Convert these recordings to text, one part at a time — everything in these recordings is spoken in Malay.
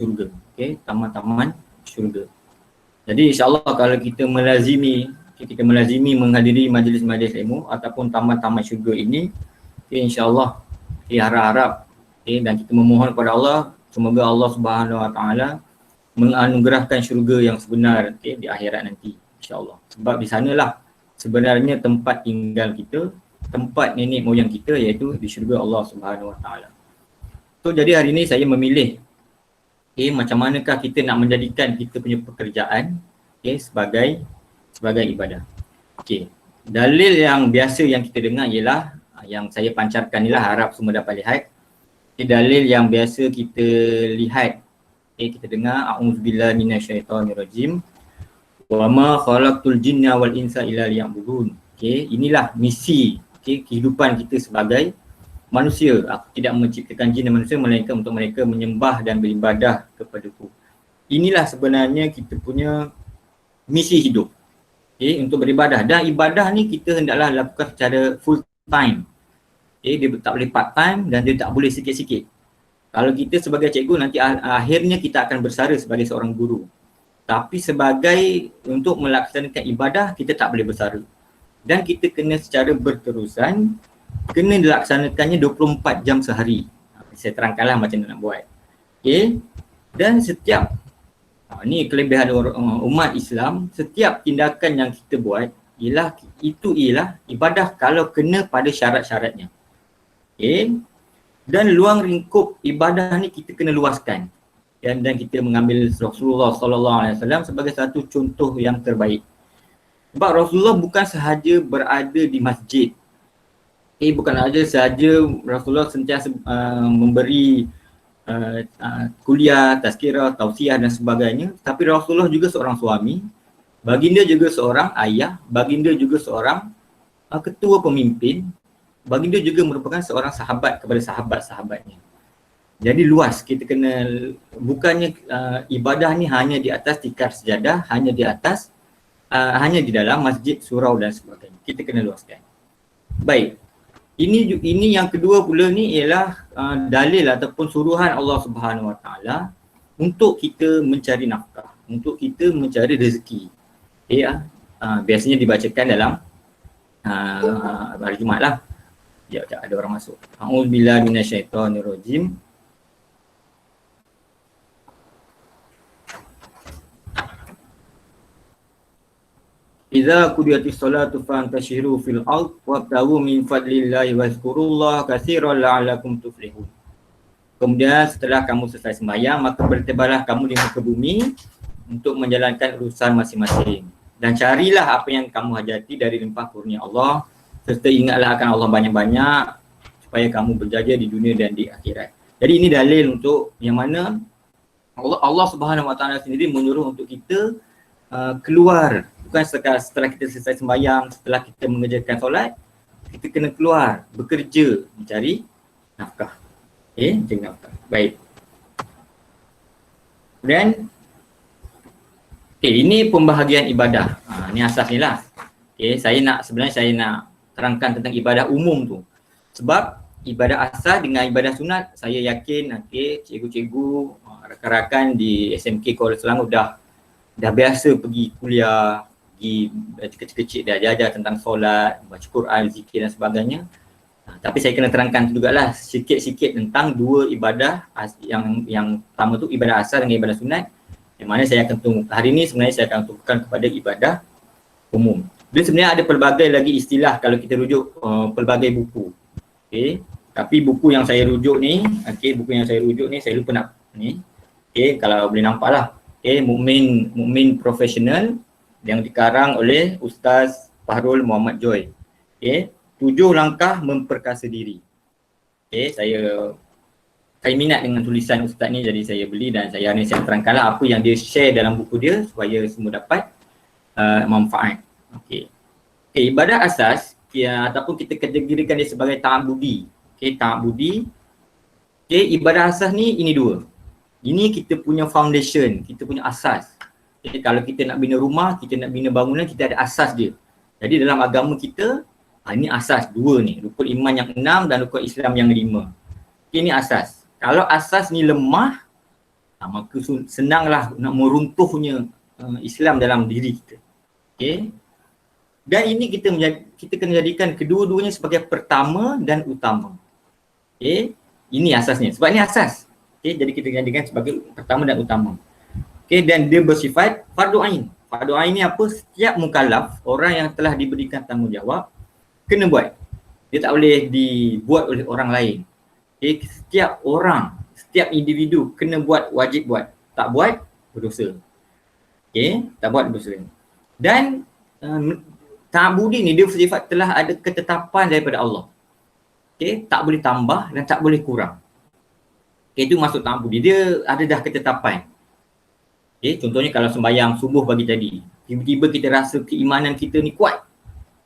syurga. Okey, taman-taman syurga. Jadi insya-Allah kalau kita melazimi menghadiri majlis-majlis ilmu ataupun taman-taman syurga ini, insya-Allah kita harap-harap dan kita memohon kepada Allah semoga Allah Subhanahu Wa Taala menganugerahkan syurga yang sebenar di akhirat nanti, insya-Allah. Sebab di sanalah sebenarnya tempat tinggal kita, tempat nenek moyang kita, iaitu di syurga Allah Subhanahu Wa Taala. So jadi hari ini saya memilih macam manakah kita nak menjadikan kita punya pekerjaan sebagai ibadah. Dalil yang biasa yang kita dengar ialah yang saya pancarkan inilah, harap semua dapat lihat. Dalil yang biasa kita lihat, kita dengar, a'udzubillahi minasyaitonirrajim, wa ma khalaqtul jinna wal insa illa liya'budun. Inilah misi kehidupan kita sebagai manusia. Aku tidak menciptakan jin dan manusia melainkan untuk mereka menyembah dan beribadah kepadaku. Inilah sebenarnya kita punya misi hidup, untuk beribadah. Dan ibadah ni kita hendaklah lakukan secara full time. Dia tak boleh part time dan dia tak boleh sikit-sikit. Kalau kita sebagai cikgu nanti akhirnya kita akan bersara sebagai seorang guru. Tapi sebagai untuk melaksanakan ibadah kita tak boleh bersara. Dan kita kena secara berterusan, kena dilaksanakannya 24 jam sehari. Saya terangkanlah macam mana nak buat. Dan setiap ni kelebihan umat Islam, setiap tindakan yang kita buat ialah ibadah kalau kena pada syarat-syaratnya. Dan luang lingkup ibadah ni kita kena luaskan. Dan kita mengambil Rasulullah SAW sebagai satu contoh yang terbaik. Sebab Rasulullah bukan sahaja berada di masjid. Bukan sahaja Rasulullah sentiasa memberi kuliah, tazkirah, tausiah dan sebagainya, tapi Rasulullah juga seorang suami, baginda juga seorang ayah, baginda juga seorang ketua pemimpin, baginda juga merupakan seorang sahabat kepada sahabat-sahabatnya. Jadi luas, kita kena, bukannya ibadah ni hanya di atas tikar sejadah, hanya di dalam masjid, surau dan sebagainya. Kita kena luaskan. Baik. Ini yang kedua pula ni ialah dalil ataupun suruhan Allah Subhanahu Wa Taala untuk kita mencari nafkah, untuk kita mencari rezeki. Biasanya dibacakan dalam hari Jumaat lah. Sekejap, ada orang masuk. A'udzubillahi minasyaitonirrajim. Idza qudiyatis salatu fantashiru fil ard wabtaghu min fadlillahi wazkurullaha katsiran la'allakum tuflihun. Kemudian setelah kamu selesai sembahyang, maka bertebaranlah kamu di muka bumi untuk menjalankan urusan masing-masing. Dan carilah apa yang kamu hajati dari limpah kurnia Allah, serta ingatlah akan Allah banyak-banyak supaya kamu berjaya di dunia dan di akhirat. Jadi ini dalil untuk yang mana Allah Subhanahu Wa Taala sendiri menyuruh untuk kita keluar. Bukan setelah kita selesai sembahyang, setelah kita mengerjakan solat, kita kena keluar, bekerja, mencari nafkah. Mencari nafkah. Baik. Dan ini pembahagian ibadah. Ini asas ni lah. Sebenarnya saya nak terangkan tentang ibadah umum tu. Sebab ibadah asas dengan ibadah sunat, saya yakin cikgu-cikgu, rakan-rakan di SMK Kuala Selangor dah biasa pergi kuliah, pergi kecil-kecil dah ajar tentang solat, baca Quran, zikir dan sebagainya. Tapi saya kena terangkan jugalah sikit-sikit tentang dua ibadah yang pertama tu ibadah asal dengan ibadah sunat, yang mana saya akan hari ini sebenarnya saya akan tumpukan kepada ibadah umum. Dan sebenarnya ada pelbagai lagi istilah kalau kita rujuk pelbagai buku. Tapi buku yang saya rujuk ni, saya lupa nak ni. Kalau boleh nampak lah. Mukmin Profesional yang dikarang oleh Ustaz Fahrul Muhammad Joy. 7 langkah memperkasa diri. Saya minat dengan tulisan Ustaz ni, jadi saya beli dan saya terangkanlah apa yang dia share dalam buku dia supaya semua dapat manfaat. Ibadah asas ataupun kita kategorikan dia sebagai ta'abudi. Ta'abudi. Ibadah asas ni ini dua. Ini kita punya foundation, kita punya asas. Kalau kita nak bina rumah, kita nak bina bangunan, kita ada asas dia. Jadi dalam agama kita, ini asas dua ni. Rukun iman yang 6 dan rukun Islam yang 5. Ini asas. Kalau asas ni lemah, Maka senanglah nak meruntuhnya Islam dalam diri kita. Okay. Dan ini kita kena jadikan kedua-duanya sebagai pertama dan utama. Okay. Ini asasnya. Sebab ini asas. Okay. Jadi kita jadikan sebagai pertama dan utama. Okay. Dan dia bersifat fardu ain. Fardu ain ni apa? Setiap mukallaf, orang yang telah diberikan tanggungjawab, kena buat. Dia tak boleh dibuat oleh orang lain. Okay. Setiap orang, setiap individu kena buat, wajib buat. Tak buat, berdosa. Okay. Tak buat, berdosa. Dan ta'budi ni dia bersifat telah ada ketetapan daripada Allah. Okay, tak boleh tambah dan tak boleh kurang. Okay, itu maksud ta'budi. Dia ada dah ketetapan. Okay, contohnya kalau sembahyang subuh pagi tadi, tiba-tiba kita rasa keimanan kita ni kuat,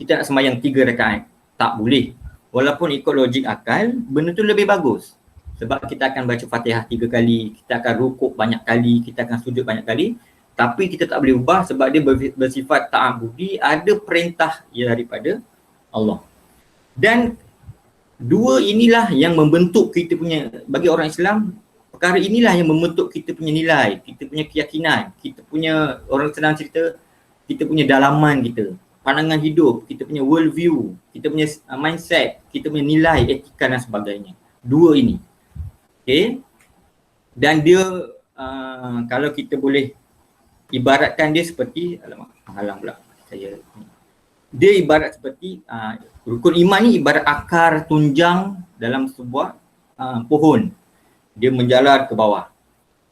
kita nak sembahyang 3 rakaat. Tak boleh. Walaupun ikut logik akal, benda tu lebih bagus. Sebab kita akan baca Fatihah 3 kali, kita akan rukuk banyak kali, kita akan sujud banyak kali. Tapi kita tak boleh ubah sebab dia bersifat ta'budi, ada perintah daripada Allah. Dan dua inilah yang membentuk kita punya, bagi orang Islam, perkara inilah yang membentuk kita punya nilai, kita punya keyakinan, kita punya, orang senang cerita, kita punya dalaman kita, pandangan hidup, kita punya world view, kita punya mindset, kita punya nilai, etika dan sebagainya. Dua ini. Okay. Dan dia, kalau kita boleh ibaratkan dia seperti, halang pula saya. Dia ibarat seperti rukun iman ni ibarat akar tunjang dalam sebuah pohon. Dia menjalar ke bawah.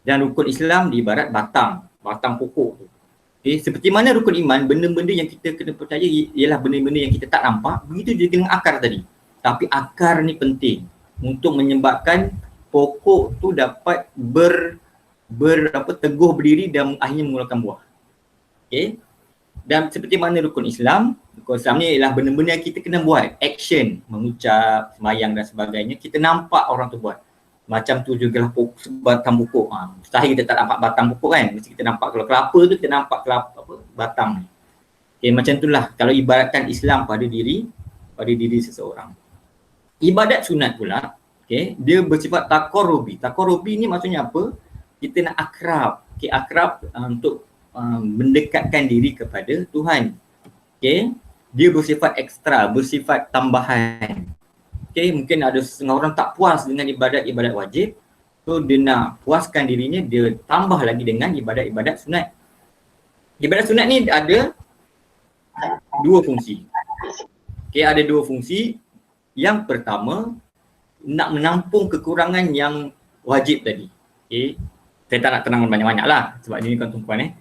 Dan rukun Islam dia ibarat batang pokok tu. Okay, seperti mana rukun iman, benda-benda yang kita kena percaya ialah benda-benda yang kita tak nampak, begitu juga dengan akar tadi. Tapi akar ni penting untuk menyebabkan pokok tu dapat teguh berdiri dan akhirnya mengeluarkan buah. Okay. Dan seperti mana rukun Islam ni ialah benda-benda yang kita kena buat, action, mengucap, sembahyang dan sebagainya, kita nampak orang tu buat. Macam tu jugalah batang pokok. Mustahil kita tak nampak batang pokok kan, mesti kita nampak. Kalau kelapa tu kita nampak batang ni. Okay, macam itulah kalau ibaratkan Islam pada diri seseorang. Ibadat sunat pula, okay, dia bersifat taqarrubi. Taqarrubi ni maksudnya apa? Kita nak akrab, okay, akrab untuk mendekatkan diri kepada Tuhan. Okay, dia bersifat ekstra, bersifat tambahan. Okay, mungkin ada setengah orang tak puas dengan ibadat-ibadat wajib, so dia nak puaskan dirinya, dia tambah lagi dengan ibadat-ibadat sunat. Ibadat sunat ni ada dua fungsi. Okay, ada dua fungsi. Yang pertama, nak menampung kekurangan yang wajib tadi. Okay. Saya tak nak terangkan banyak-banyak lah sebab ini kan tumpuan.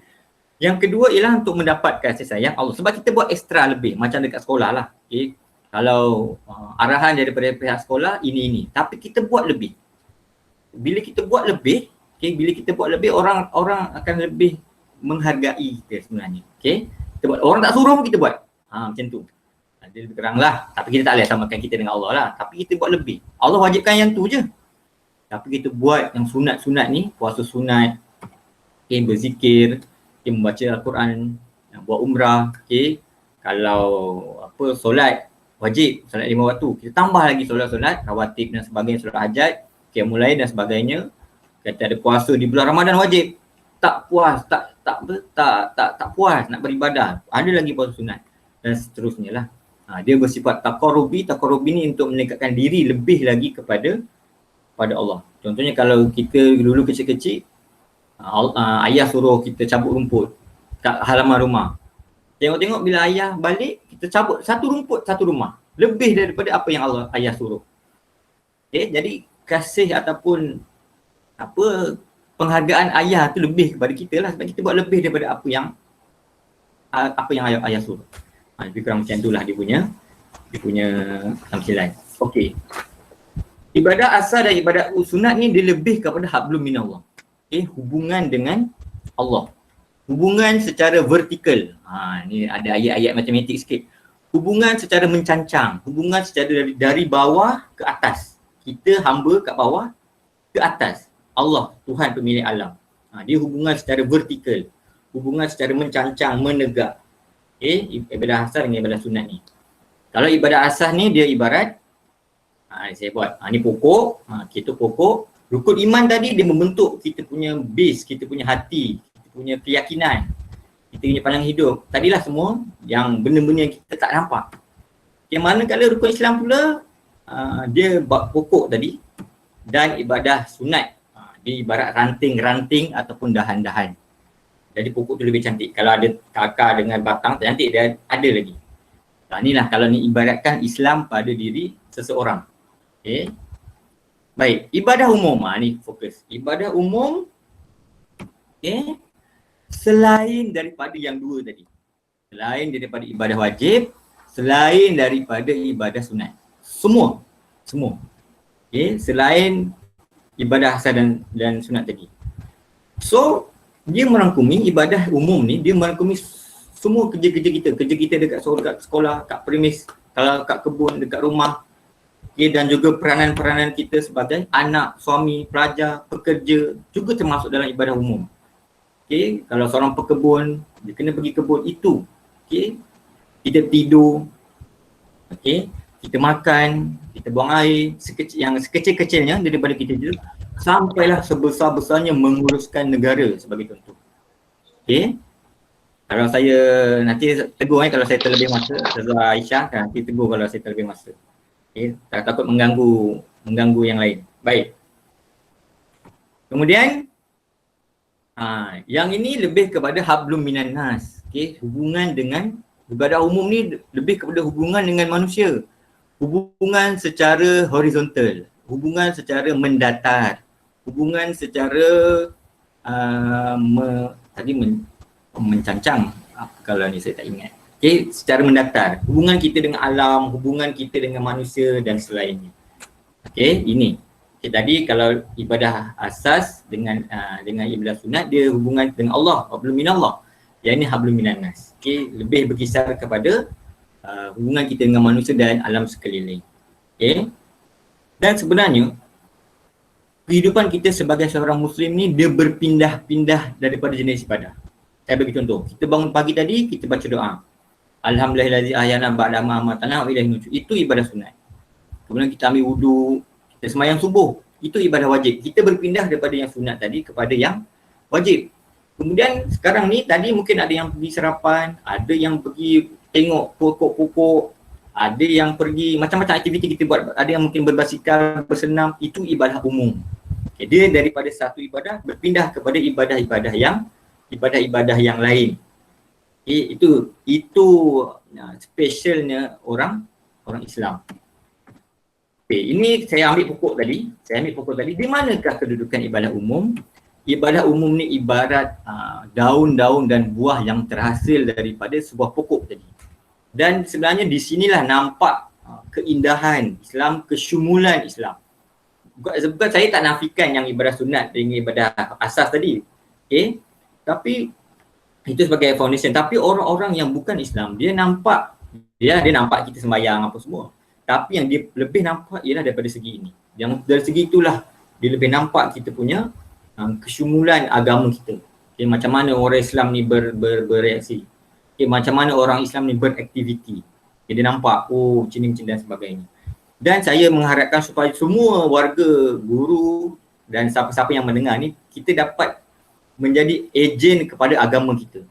Yang kedua ialah untuk mendapatkan kasih sayang Allah. Sebab kita buat ekstra lebih macam dekat sekolah lah. Okay. Kalau arahan daripada pihak sekolah ini. Tapi kita buat lebih. Bila kita buat lebih, okay, orang akan lebih menghargai kita sebenarnya. Okay. Kita buat. Orang tak suruh pun kita buat. Macam tu. Dia lebih kurang lah. Tapi kita tak boleh samakan kita dengan Allah lah. Tapi kita buat lebih. Allah wajibkan yang tu je. Tapi kita buat yang sunat-sunat ni, puasa sunat, okay, berzikir, okay, membaca Al-Quran, buat umrah, okay. Kalau solat wajib, solat 5 waktu, kita tambah lagi solat-solat rawatib dan sebagainya, solat hajat, okay, mulai dan sebagainya. Kata ada puasa di bulan Ramadan wajib. Tak puas, tak puas nak beribadah. Ada lagi puasa sunat dan seterusnya lah. Dia bersifat taqarrubi. Taqarrubi ni untuk mendekatkan diri lebih lagi kepada Allah. Contohnya kalau kita dulu kecil-kecil, ayah suruh kita cabut rumput kat halaman rumah. Tengok-tengok bila ayah balik, kita cabut satu rumput satu rumah. Lebih daripada apa yang ayah suruh. Okay, jadi kasih ataupun penghargaan ayah tu lebih kepada kita lah sebab kita buat lebih daripada apa yang ayah suruh. Lebih kurang macam itulah dia punya tamsilan. Okey. Ibadat asal dan ibadat sunat ni dia lebih kepada hablum minallah. Okay, hubungan dengan Allah. Hubungan secara vertikal. Ni ada ayat-ayat matematik sikit. Hubungan secara mencancang. Hubungan secara dari bawah ke atas. Kita hamba kat bawah ke atas. Allah, Tuhan pemilik alam. Dia hubungan secara vertikal. Hubungan secara mencancang, menegak. Okay, ibadat asal dengan ibadat sunat ni. Kalau ibadat asal ni dia ibarat saya buat. Ni pokok. Kita pokok. Rukun iman tadi dia membentuk kita punya base, kita punya hati, kita punya keyakinan, kita punya pandangan hidup. Tadilah semua yang benda-benda yang kita tak nampak. Yang manakala rukun Islam pula, dia bab pokok tadi dan ibadah sunat. Dia ibarat ranting-ranting ataupun dahan-dahan. Jadi pokok tu lebih cantik. Kalau ada kakar dengan batang tak cantik, dia ada lagi. Inilah kalau ni ibaratkan Islam pada diri seseorang. Okay. Baik, ibadah umum. Ni fokus. Ibadah umum, okay, selain daripada yang dua tadi. Selain daripada ibadah wajib, selain daripada ibadah sunat. Semua. Okay, selain ibadah asal dan sunat tadi. So, dia merangkumi ibadah umum ni, dia merangkumi semua kerja-kerja kita. Kerja kita dekat sekolah, kat premis, kalau kat kebun, dekat rumah. Okay, dan juga peranan-peranan kita sebagai anak, suami, pelajar, pekerja juga termasuk dalam ibadah umum. Okay, kalau seorang pekebun, dia kena pergi kebun itu. Okay, kita tidur, okay, kita makan, kita buang air, yang sekecil-kecilnya daripada kita tidur, sampailah sebesar-besarnya menguruskan negara sebagai contoh. Okay, kalau saya nanti tegur kalau saya terlebih masa, Ustazah Aisyah nanti tegur kalau saya terlebih masa. Okay, tak takut mengganggu yang lain. Baik. Kemudian yang ini lebih kepada hablum minan nas. Okay, hubungan dengan ibadah umum ni lebih kepada hubungan dengan manusia. Hubungan secara horizontal, hubungan secara mendatar, hubungan secara mencancang. Kalau ni saya tak ingat. Okay, secara mendatar. Hubungan kita dengan alam, hubungan kita dengan manusia dan selainnya. Okay, ini. Okay, tadi kalau ibadah asas dengan ibadah sunat, dia hubungan dengan Allah, hablum minallah. Yang ini hablum minan nas. Okay, lebih berkisar kepada hubungan kita dengan manusia dan alam sekeliling. Okay. Dan sebenarnya, kehidupan kita sebagai seorang Muslim ni, dia berpindah-pindah daripada jenis ibadah. Saya bagi contoh. Kita bangun pagi tadi, kita baca doa. Alhamdulillahillazi ahyana ba'da ma amatana wa ilaihi nusyur. Itu ibadah sunat. Kemudian kita ambil wuduk, kita sembahyang subuh. Itu ibadah wajib. Kita berpindah daripada yang sunat tadi kepada yang wajib. Kemudian sekarang ni tadi mungkin ada yang pergi sarapan, ada yang pergi tengok pokok-pokok, ada yang pergi macam-macam aktiviti kita buat, ada yang mungkin berbasikal, bersenam. Itu ibadah umum. Okay, dia daripada satu ibadah berpindah kepada ibadah-ibadah yang lain. Okay, itu specialnya orang Islam. Okay, ini saya ambil pokok tadi. Di manakah kedudukan ibadah umum? Ibadah umum ni ibarat daun-daun dan buah yang terhasil daripada sebuah pokok tadi. Dan sebenarnya di sinilah nampak keindahan Islam, kesyumulan Islam. Bukan saya tak nafikan yang ibadah sunat dengan ibadah asas tadi. Okay? Tapi itu sebagai foundation. Tapi orang-orang yang bukan Islam, dia nampak kita sembahyang apa semua. Tapi yang dia lebih nampak ialah daripada segi ini. Yang dari segi itulah dia lebih nampak kita punya kesyumulan agama kita. Okay, macam mana orang Islam ni bereaksi. Okay, macam mana orang Islam ni beraktiviti. Okay, dia nampak macam ni dan sebagainya. Dan saya mengharapkan supaya semua warga, guru dan siapa-siapa yang mendengar ni, kita dapat menjadi ejen kepada agama kita.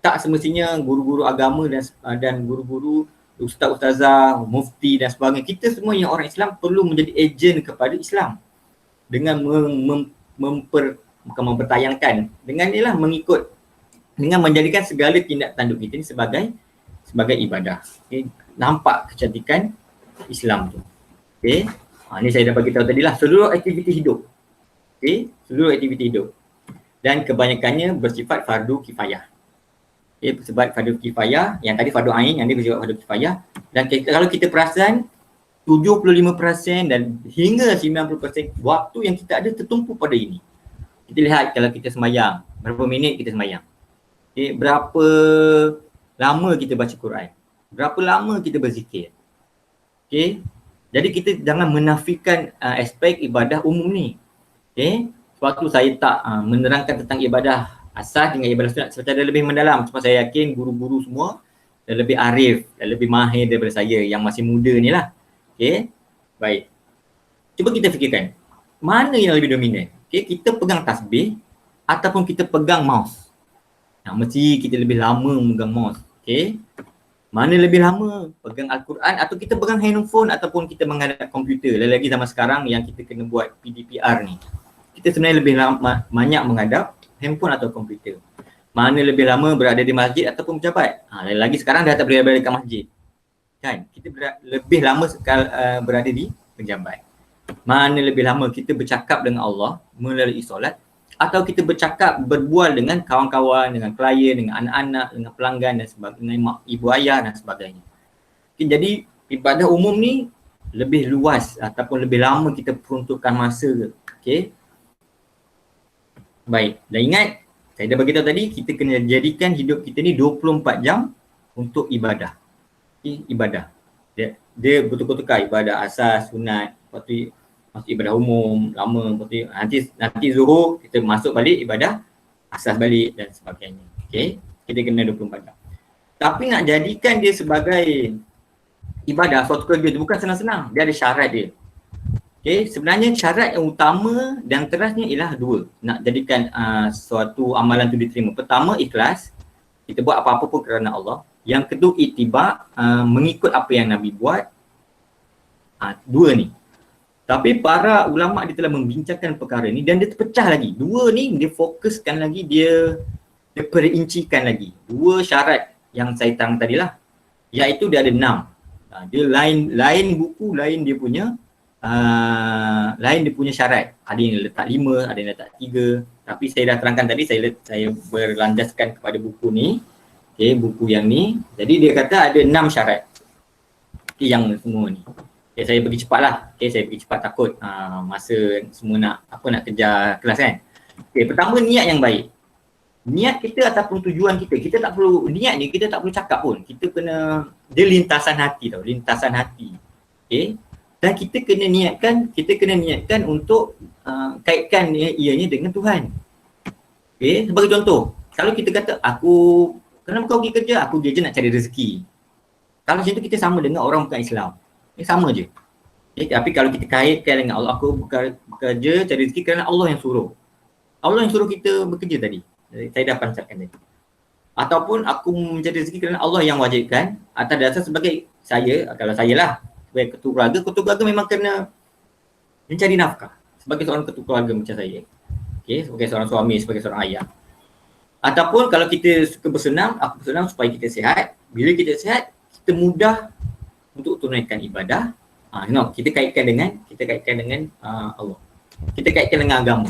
Tak semestinya guru-guru agama dan guru-guru, ustaz-ustazah, mufti dan sebagainya. Kita semua yang orang Islam perlu menjadi ejen kepada Islam. Dengan mempertayangkan, dengan inilah mengikut, dengan menjadikan segala tindak tanduk kita ni sebagai ibadah. Okay. Nampak kecantikan Islam tu. Okay. Ini saya dapat beritahu tadi lah, seluruh aktiviti hidup. Okay. Seluruh aktiviti hidup. Dan kebanyakannya bersifat fardu kifayah. Okay, bersifat fardu kifayah, yang tadi fardu ain, yang ni bersifat fardu kifayah. Dan kalau kita perasan, 75% dan hingga 90% waktu yang kita ada tertumpu pada ini. Kita lihat kalau kita sembahyang, berapa minit kita sembahyang. Okay, berapa lama kita baca Quran. Berapa lama kita berzikir. Okay. Jadi kita jangan menafikan aspek ibadah umum ni. Okay. Sebab tu saya tak menerangkan tentang ibadah asas dengan ibadah sunat secara lebih mendalam. Sebab saya yakin guru-guru semua dah lebih arif, dah lebih mahir daripada saya yang masih muda ni lah. Okay, baik. Cuba kita fikirkan. mana yang lebih dominan? Okay, kita pegang tasbih ataupun kita pegang mouse. Mesti kita lebih lama memegang mouse. Okay. Mana lebih lama? Pegang Al-Quran atau kita pegang handphone ataupun kita menghadap komputer. Lagi zaman sekarang yang kita kena buat PDPR ni. Kita sebenarnya lebih lama, banyak menghadap handphone atau komputer. Mana lebih lama berada di masjid ataupun pejabat. Lagi sekarang dah tak boleh berada di masjid. Kan? Kita lebih lama berada di pejabat. Mana lebih lama kita bercakap dengan Allah melalui solat atau kita berbual dengan kawan-kawan, dengan klien, dengan anak-anak, dengan pelanggan dan sebagainya, dengan ibu ayah dan sebagainya. Okay, jadi ibadah umum ni lebih luas ataupun lebih lama kita peruntukkan masa. Okay. Baik, dan ingat saya dah beritahu tadi, kita kena jadikan hidup kita ni 24 jam untuk ibadah. Okay, ibadah. Dia betul-betul ibadah asas, sunat, lepas tu masuk ibadah umum, lama, nanti zuhur kita masuk balik ibadah asas balik dan sebagainya. Okay, kita kena 24 jam. Tapi nak jadikan dia sebagai ibadah, suatu kerja tu bukan senang-senang. Dia ada syarat dia. Okay, sebenarnya syarat yang utama dan terasnya ialah dua. Nak jadikan suatu amalan tu diterima. Pertama, ikhlas. Kita buat apa-apa pun kerana Allah. Yang kedua, ittiba, mengikut apa yang Nabi buat. Dua ni. Tapi para ulama' dia telah membincangkan perkara ni dan dia terpecah lagi. Dua ni dia fokuskan lagi, dia perincikan lagi. Dua syarat yang saya terang tadilah. Iaitu dia ada 6. Dia lain buku, lain dia punya syarat. Ada yang letak 5, ada yang letak 3. Tapi saya dah terangkan tadi, saya berlandaskan kepada buku ni. Okay, buku yang ni. Jadi dia kata ada 6 syarat. Okay, yang semua ni. Okay, saya pergi cepat lah. Okay, saya pergi cepat takut masa semua nak kejar kelas kan. Okay, pertama niat yang baik. Niat kita ataupun tujuan kita, kita tak perlu, niat ni kita tak perlu cakap pun. Kita kena, dia lintasan hati tau, lintasan hati. Okay. Dan kita kena niatkan untuk kaitkan ianya dengan Tuhan. Okay, sebagai contoh, kalau kita kata kenapa kau pergi kerja? Aku kerja nak cari rezeki. Kalau macam tu kita sama dengan orang bukan Islam. Sama je. Okay, tapi kalau kita kaitkan dengan Allah, aku bekerja cari rezeki kerana Allah yang suruh. Allah yang suruh kita bekerja tadi. Saya dah pancatkan tadi. Ataupun aku mencari rezeki kerana Allah yang wajibkan atas dasar sebagai kalau saya lah sebagai ketua keluarga memang kena mencari nafkah sebagai seorang ketua keluarga macam saya. Okay, sebagai seorang suami, sebagai seorang ayah. Ataupun kalau kita suka bersenam, aku bersenam supaya kita sihat. Bila kita sihat, kita mudah untuk tunaikan ibadah. Kita kaitkan dengan Allah. Kita kaitkan dengan agama.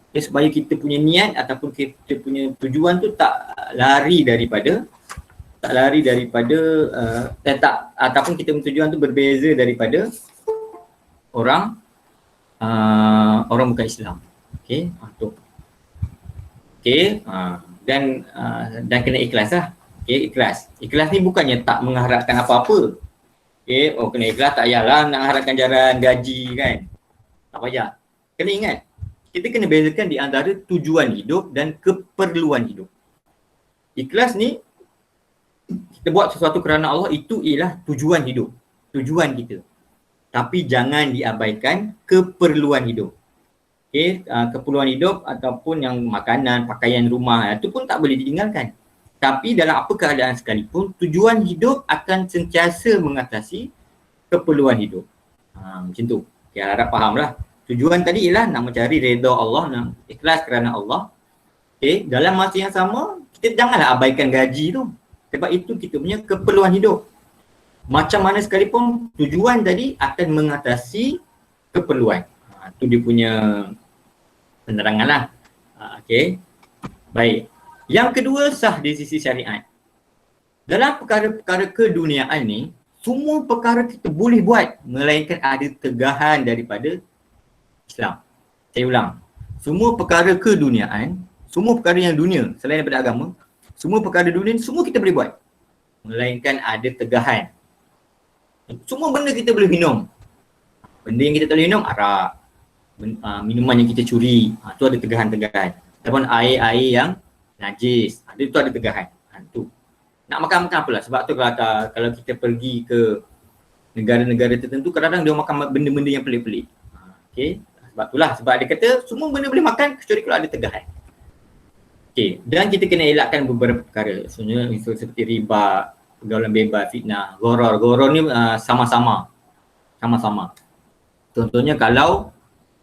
Okay, supaya kita punya niat ataupun kita punya tujuan tu tak lari daripada ataupun kita punya tujuan tu berbeza daripada orang bukan Islam. Okey, dan kena ikhlas lah. Okey, ikhlas ni bukannya tak mengharapkan apa-apa. Okay, kena ikhlas, tak payahlah nak harapkan ganjaran gaji kan. Tak payah. Kena ingat, kita kena bezakan di antara tujuan hidup dan keperluan hidup. Ikhlas ni, kita buat sesuatu kerana Allah, itu ialah tujuan hidup. Tujuan kita. Tapi jangan diabaikan keperluan hidup. Okay, keperluan hidup ataupun yang makanan, pakaian, rumah, itu pun tak boleh ditinggalkan. Tapi dalam apa keadaan sekalipun, tujuan hidup akan sentiasa mengatasi keperluan hidup. Macam tu. Okay, harap faham lah. Tujuan tadi ialah nak mencari redha Allah, nak ikhlas kerana Allah. Okay, dalam masa yang sama, kita janganlah abaikan gaji tu. Sebab itu kita punya keperluan hidup. Macam mana sekalipun, tujuan tadi akan mengatasi keperluan. Itu dia punya penerangan lah. Okay. Baik. Yang kedua, sah di sisi syariat. Dalam perkara-perkara keduniaan ni, semua perkara kita boleh buat melainkan ada tegahan daripada Islam. Saya ulang. Semua perkara keduniaan, semua perkara yang dunia selain daripada agama, semua perkara dunia ni semua kita boleh buat melainkan ada tegahan. Semua benda kita boleh minum. Benda yang kita tak boleh minum, arak. Minuman yang kita curi, tu ada tegahan-tegahan. Ataupun air-air yang najis, itu ada tegahan. Tu. Nak makan apalah. Sebab tu kalau kita pergi ke negara-negara tertentu, kadang-kadang dia makan benda-benda yang pelik-pelik. Okay. Sebab itulah, sebab dia kata semua benda boleh makan kecuali kalau ada tegahan. Okay, dan kita kena elakkan beberapa perkara. Sebenarnya seperti riba, pergaulan bebas, fitnah, goror. Goror ni sama-sama. Contohnya kalau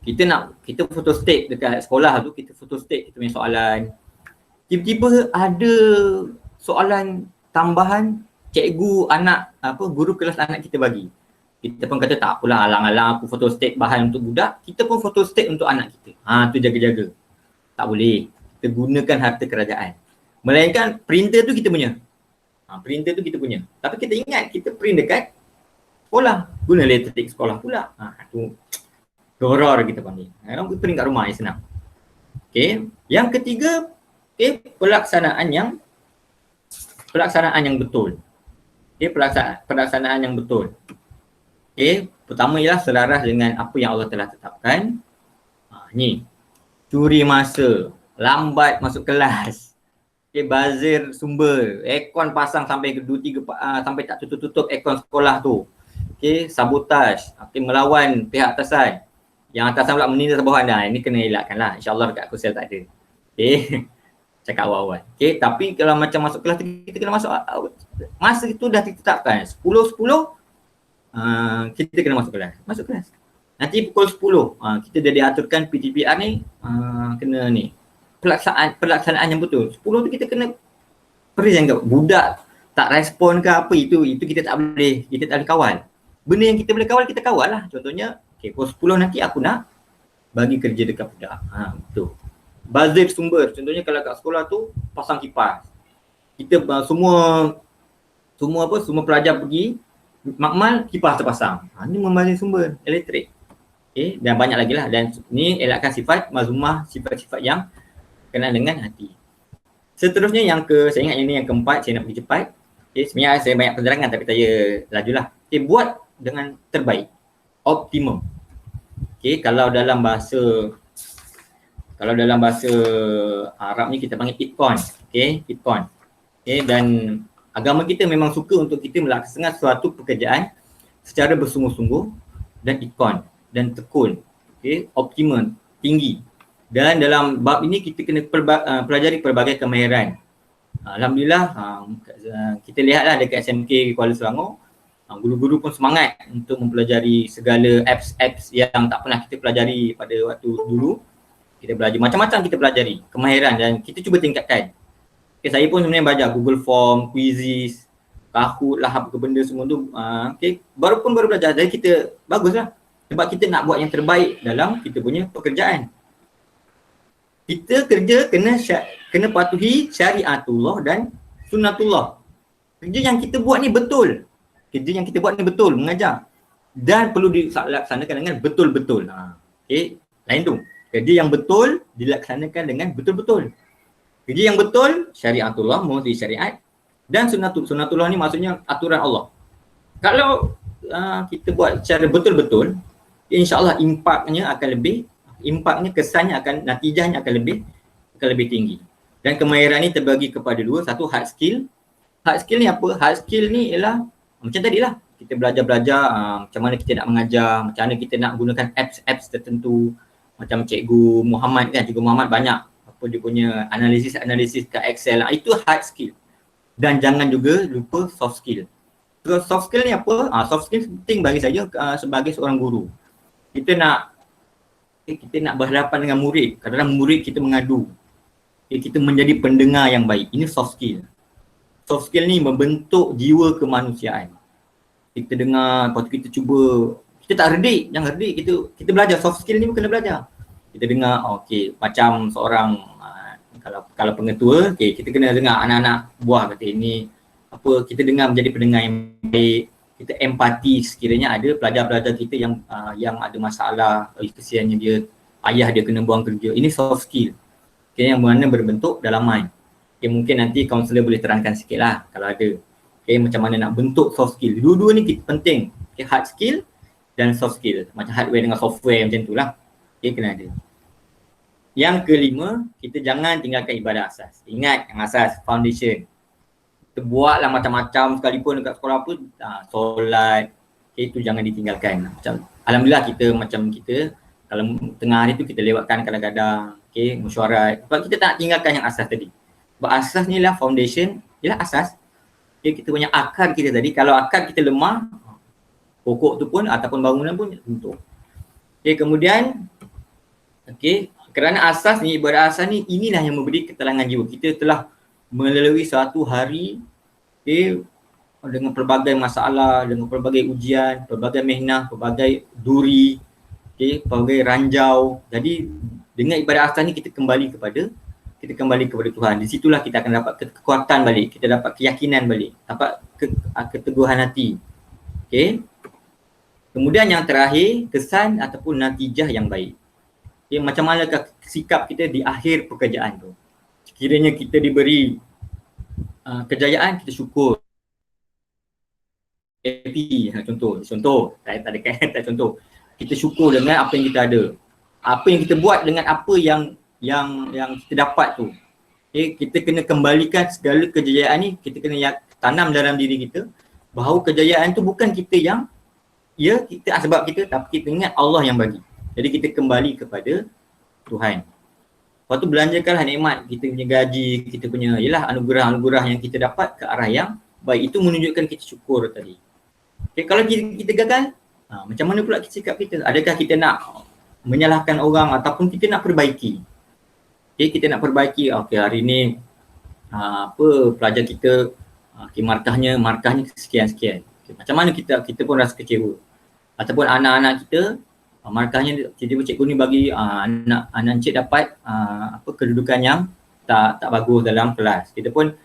kita foto state dekat sekolah tu, kita foto state, kita punya soalan. Tiba-tiba ada soalan tambahan cikgu guru kelas anak kita bagi. Kita pun kata tak apalah, alang-alang aku foto state bahan untuk budak, kita pun foto state untuk anak kita. Tu jaga-jaga. Tak boleh. Kita gunakan harta kerajaan. Melainkan printer tu kita punya. Printer tu kita punya. Tapi kita ingat kita print dekat sekolah. Guna lettertik sekolah pula. Tu goror kita panggil. Kita print kat rumah yang senang. Okay. Yang ketiga, pelaksanaan yang betul. Pelaksanaan yang betul. Pertama ialah selaras dengan apa yang Allah telah tetapkan. Ni, curi masa, lambat masuk kelas, bazir sumber, aircon pasang sampai 2-3 sampai tak tutup-tutup aircon sekolah tu. Sabotaj, melawan pihak atasan. Yang atasan pula menindas bawahan. Ini kena elakkan lah. InsyaAllah dekat aku sel tak ada. Cakap awal-awal. Tapi kalau macam masuk kelas tu, kita kena masuk masa itu dah ditetapkan 10-10, kita kena masuk kelas. Nanti pukul 10, kita dah diaturkan PTPR ni, kena ni pelaksanaan yang betul. 10 tu kita kena present ke budak tak respon ke apa, itu kita tak boleh kawal. Benda yang kita boleh kawal, kita kawal lah. Contohnya, pukul 10 nanti aku nak bagi kerja dekat budak. Betul. Bazir sumber, contohnya kalau kat sekolah tu pasang kipas. Kita semua pelajar pergi makmal, kipas terpasang. Ni membazir sumber elektrik. Dan banyak lagi lah. Dan ni elakkan sifat mazmumah, sifat-sifat yang kenal dengan hati. Seterusnya saya ingat yang ni yang keempat, saya nak pergi cepat. Sebenarnya saya banyak penerangan tapi saya lajulah. Buat dengan terbaik, optimum. Kalau dalam bahasa Arab ni kita panggil itqan. Itqan. Dan agama kita memang suka untuk kita melaksanakan suatu pekerjaan secara bersungguh-sungguh dan itqan dan tekun. Optimum, tinggi. Dan dalam bab ini kita kena pelajari pelbagai kemahiran. Alhamdulillah, kita lihatlah dekat SMK Kuala Selangor, guru-guru pun semangat untuk mempelajari segala apps yang tak pernah kita pelajari pada waktu dulu. Kita belajar macam-macam, kita pelajari kemahiran dan kita cuba tingkatkan. Saya pun sebenarnya belajar Google Form, Quizzes, Kahoot lah, apa benda semua tu. Baru belajar. Jadi kita baguslah. Sebab kita nak buat yang terbaik dalam kita punya pekerjaan. Kita kerja kena patuhi syariatullah dan sunnatullah. Kerja yang kita buat ni betul. Mengajar. Dan perlu dilaksanakan dengan betul-betul. Lain tu. Kerja yang betul dilaksanakan dengan betul-betul. Kerja yang betul, syariatullah, mengerti syariat. Dan sunnatullah ni maksudnya aturan Allah. Kalau kita buat secara betul-betul, insyaAllah kesannya natijahnya akan lebih tinggi. Dan kemahiran ni terbagi kepada dua. Satu, hard skill. Hard skill ni apa? Hard skill ni ialah macam tadilah. Kita belajar macam mana kita nak mengajar, macam mana kita nak gunakan apps tertentu. Macam cikgu Muhammad kan, cikgu Muhammad banyak dia punya analisis kat Excel. Itu hard skill. Dan jangan juga lupa soft skill. Terus soft skill ni apa? Soft skill penting bagi saya sebagai seorang guru. Kita nak berhadapan dengan murid. Kadang-kadang murid kita mengadu. Kita menjadi pendengar yang baik. Ini soft skill. Soft skill ni membentuk jiwa kemanusiaan. Kita dengar, lepas tu kita cuba. Kita tak redik, jangan redik. Kita belajar soft skill ni pun kena belajar. Kita dengar, macam seorang kalau pengetua, kita kena dengar anak-anak buah kata ini kita dengar menjadi pendengar yang baik. Kita empati sekiranya ada pelajar-pelajar kita yang ada masalah, kesiannya dia, ayah dia kena buang kerja. Ini soft skill. Yang mana berbentuk dalaman. Mungkin nanti kaunselor boleh terangkan sikit lah kalau ada. Macam mana nak bentuk soft skill. Dua-dua ni penting. Hard skill dan soft skill. Macam hardware dengan software macam tu lah. Kena ada. Yang kelima, kita jangan tinggalkan ibadah asas. Ingat yang asas, foundation. Kita buatlah macam-macam sekalipun dekat sekolah pun, solat, itu jangan ditinggalkan. Alhamdulillah kita Kalau tengah hari tu kita lewatkan kadang-kadang, okay, mesyuarat. Sebab kita tak nak tinggalkan yang asas tadi. Sebab asas ni lah foundation, ialah asas. Okay, kita punya akar kita tadi, kalau akar kita lemah, pokok tu pun ataupun bangunan pun runtuh. Okay, kemudian, okay, kerana asas ni, ibadah asas ni, inilah yang memberi ketenangan jiwa. Kita telah melalui satu hari, okay, dengan pelbagai masalah, dengan pelbagai ujian, pelbagai mihnah, pelbagai duri, okay, pelbagai ranjau. Jadi dengan ibadah asas ni kita kembali kepada Tuhan. Di situlah kita akan dapat kekuatan balik, kita dapat keyakinan balik, dapat keteguhan hati. Okay. Kemudian yang terakhir, kesan ataupun natijah yang baik. Okay, macam manakah sikap kita di akhir pekerjaan tu. Sekiranya kita diberi kejayaan, kita syukur. Happy, contoh, saya tak ada kata contoh. Kita syukur dengan apa yang kita ada. Apa yang kita buat dengan apa yang kita dapat tu. Okay, kita kena kembalikan segala kejayaan ni, kita kena tanam dalam diri kita bahawa kejayaan tu bukan kita yang, ya, kita sebab kita, tapi kita ingat Allah yang bagi. Jadi kita kembali kepada Tuhan. Lepas tu belanjakanlah nikmat kita punya gaji, kita punya ialah anugerah-anugerah yang kita dapat ke arah yang baik. Itu menunjukkan kita syukur tadi. Okay, kalau kita gagal, macam mana pula sikap kita? Adakah kita nak menyalahkan orang ataupun kita nak perbaiki? Okay, kita nak perbaiki, okay, hari ni pelajar kita, okay, markahnya sekian-sekian. Okay, macam mana kita pun rasa kecewa. Ataupun anak-anak kita, markahnya tiba-tiba cikgu ni bagi anak encik dapat kedudukan yang tak bagus dalam kelas. Kita pun,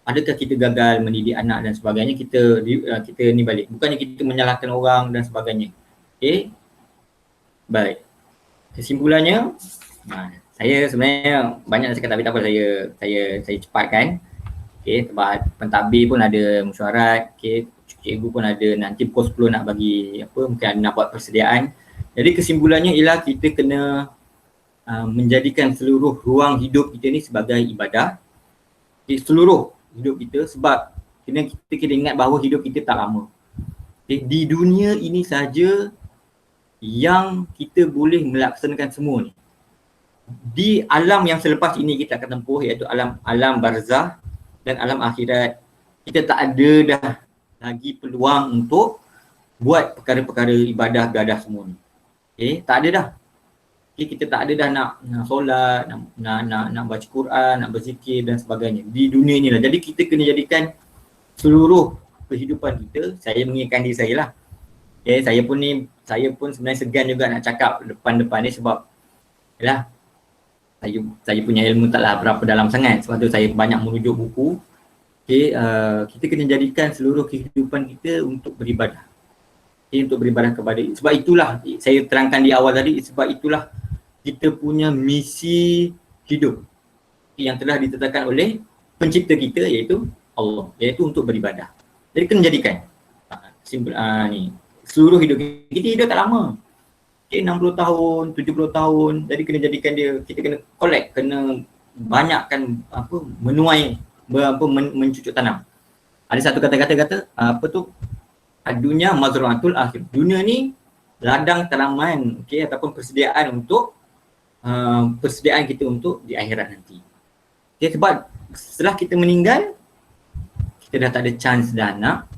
adakah kita gagal mendidik anak dan sebagainya, kita ni balik. Bukannya kita menyalahkan orang dan sebagainya. Okay. Baik. Kesimpulannya, saya sebenarnya banyak nak cakap tapi tak apa, saya cepatkan. Okay, sebab pentadbir pun ada mesyuarat, okay, cikgu pun ada nanti pukul 10 nak bagi mungkin nak buat persediaan. Jadi kesimpulannya ialah kita kena menjadikan seluruh ruang hidup kita ni sebagai ibadah. Okay, seluruh hidup kita, sebab kita kena ingat bahawa hidup kita tak lama. Okay, di dunia ini saja yang kita boleh melaksanakan semua ni. Di alam yang selepas ini kita akan tempuh, iaitu alam barzah dan alam akhirat, kita tak ada dah lagi peluang untuk buat perkara-perkara ibadah gadah semua ni. Okay, tak ada dah. Okay, kita tak ada dah nak solat, nak baca Quran, nak berzikir dan sebagainya di dunia ni lah. Jadi kita kena jadikan seluruh kehidupan kita, saya mengingatkan diri saya lah. Okay, saya pun sebenarnya segan juga nak cakap depan ni sebab yalah, saya punya ilmu taklah berapa dalam sangat, sebab tu saya banyak merujuk buku. Okay, kita kena jadikan seluruh kehidupan kita untuk beribadah. Okay, untuk beribadah kepada, sebab itulah saya terangkan di awal tadi, sebab itulah kita punya misi hidup yang telah ditetapkan oleh pencipta kita, iaitu Allah, iaitu untuk beribadah. Jadi kena jadikan ni seluruh hidup kita hidup tak lama. Okay, 60 tahun, 70 tahun. Jadi kena jadikan dia, kita kena collect, kena banyakkan menuai, mencucuk tanam. Ada satu kata-kata dunia mazra'atul akhir. Dunia ni ladang tanaman, okay, ataupun persediaan untuk persediaan kita untuk di akhirat nanti. Okay, sebab setelah kita meninggal, kita dah tak ada chance dah nak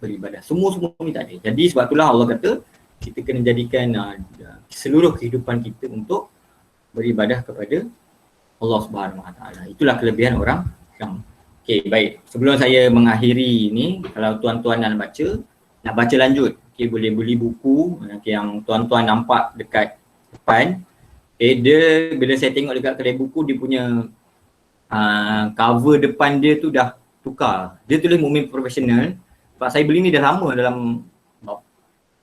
beribadah. Semua ni tak ada. Jadi sebab itulah Allah kata kita kena jadikan seluruh kehidupan kita untuk beribadah kepada Allah Subhanahu Wa Taala. Itulah kelebihan orang yang. Okay, baik. Sebelum saya mengakhiri ni, kalau tuan-tuan nak baca lanjut, okay, boleh beli buku yang tuan-tuan nampak dekat depan. Okay, dia bila saya tengok dekat kedai buku, dia punya cover depan dia tu dah tukar. Dia tulis Mukmin Profesional. Sebab saya beli ni dah lama, dalam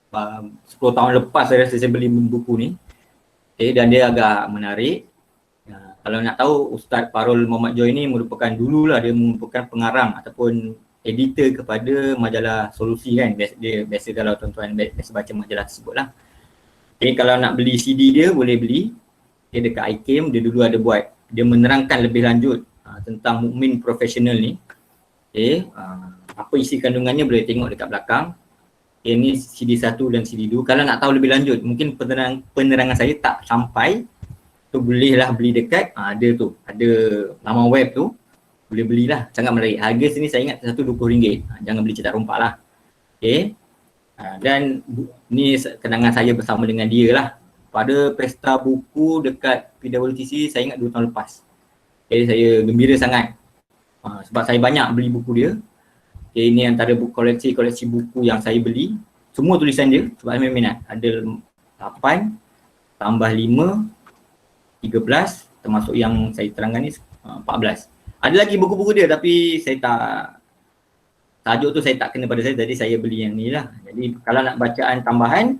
10 tahun lepas saya rasa saya beli buku ni. Okay, dan dia agak menarik. Kalau nak tahu, Ustaz Parul Muhammad Joy ni dululah dia merupakan pengarang ataupun editor kepada majalah Solusi kan. Dia biasa kalau tuan-tuan biasa baca majalah tersebut lah. Okay, kalau nak beli CD dia boleh beli. Okay, dekat iCam dia dulu ada buat. Dia menerangkan lebih lanjut tentang Mukmin Profesional ni. Okay, apa isi kandungannya boleh tengok dekat belakang. Ini CD1 dan CD2. Kalau nak tahu lebih lanjut, mungkin penerangan saya tak sampai, tu bolehlah beli dekat, ada tu, ada laman web tu, boleh belilah, sangat menarik. Harga sini saya ingat satu RM20, jangan beli cetak rompak lah. Okay. Dan ni kenangan saya bersama dengan dia lah. Pada pesta buku dekat PWTC, saya ingat 2 tahun lepas. Jadi saya gembira sangat sebab saya banyak beli buku dia. Okay, ini antara koleksi buku yang saya beli. Semua tulisan dia sebab saya minat. Ada 8 tambah 5, 13, termasuk yang saya terangkan ni 14. Ada lagi buku-buku dia tapi saya tak, tajuk tu saya tak kena pada saya, jadi saya beli yang ni lah. Jadi kalau nak bacaan tambahan,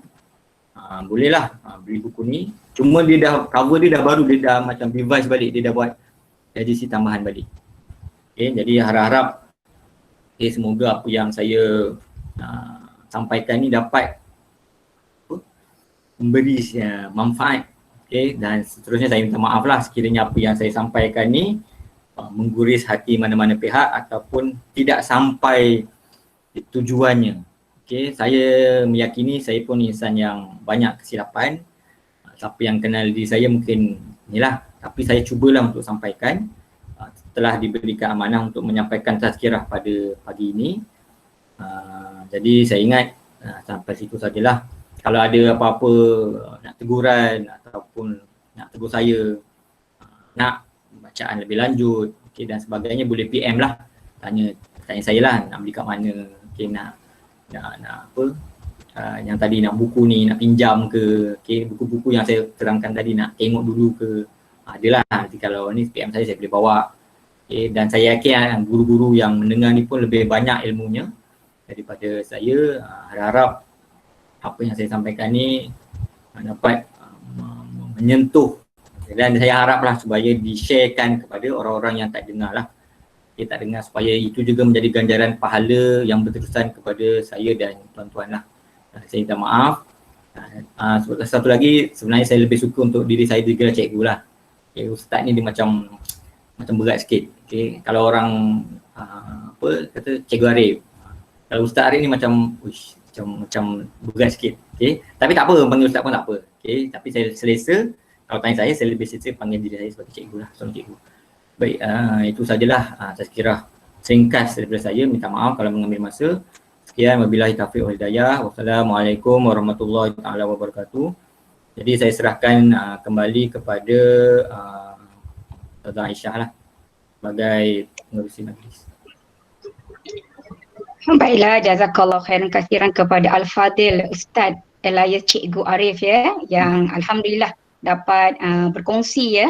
bolehlah beli buku ni. Cuma dia dah, cover dia dah baru, dia dah macam revise balik, dia dah buat edisi tambahan balik. Okay, jadi harap-harap semoga apa yang saya sampaikan ni dapat memberi manfaat. Okay, dan seterusnya saya minta maaf lah sekiranya apa yang saya sampaikan ni mengguris hati mana-mana pihak ataupun tidak sampai tujuannya. Okay, saya meyakini saya pun insan yang banyak kesilapan. Siapa yang kenal diri saya mungkin inilah, tapi saya cubalah untuk sampaikan. Telah diberikan amanah untuk menyampaikan tazkirah pada pagi ini. Jadi saya ingat sampai situ sajalah. Kalau ada apa-apa nak teguran ataupun nak tegur saya, nak bacaan lebih lanjut, okay, dan sebagainya, boleh PM lah. Tanya saya lah, nak beli kat mana, okay, nak apa, yang tadi nak buku ni, nak pinjam ke, okay, buku-buku yang saya terangkan tadi nak tengok dulu ke, adalah. Nanti kalau ni PM saya boleh bawa. Okay, dan saya yakin guru-guru yang mendengar ni pun lebih banyak ilmunya daripada saya. Harap apa yang saya sampaikan ni dapat menyentuh, dan saya haraplah supaya di-sharekan kepada orang-orang yang tak dengar lah. Okay, tak dengar, supaya itu juga menjadi ganjaran pahala yang berterusan kepada saya dan tuan-tuan lah. Saya minta maaf. Satu lagi, sebenarnya saya lebih suka untuk diri saya digelar cikgu lah. Okay, ustaz ni dia macam berat sikit. Okay, kalau orang apa kata Cikgu Arif, kalau Ustaz Arif ni macam berat sikit. Okay, tapi tak apa, panggil Ustaz pun tak apa. Okay, tapi saya selesa. Kalau tanya saya lebih selesa panggil diri saya sebagai cikgu lah, seorang cikgu. Baik, itu sajalah tazkirah singkat daripada saya. Minta maaf kalau mengambil masa. Sekian, wabillahi taufiq wal hidayah. Wassalamualaikum warahmatullahi taala wabarakatuh. Jadi saya serahkan kembali kepada Ustazah Aisyah lah sebagai pengerusi majlis. Baiklah, jazakallah khairan kasiran kepada Al-Fadil Ustaz Elias Cikgu Arif ya, yang alhamdulillah dapat berkongsi ya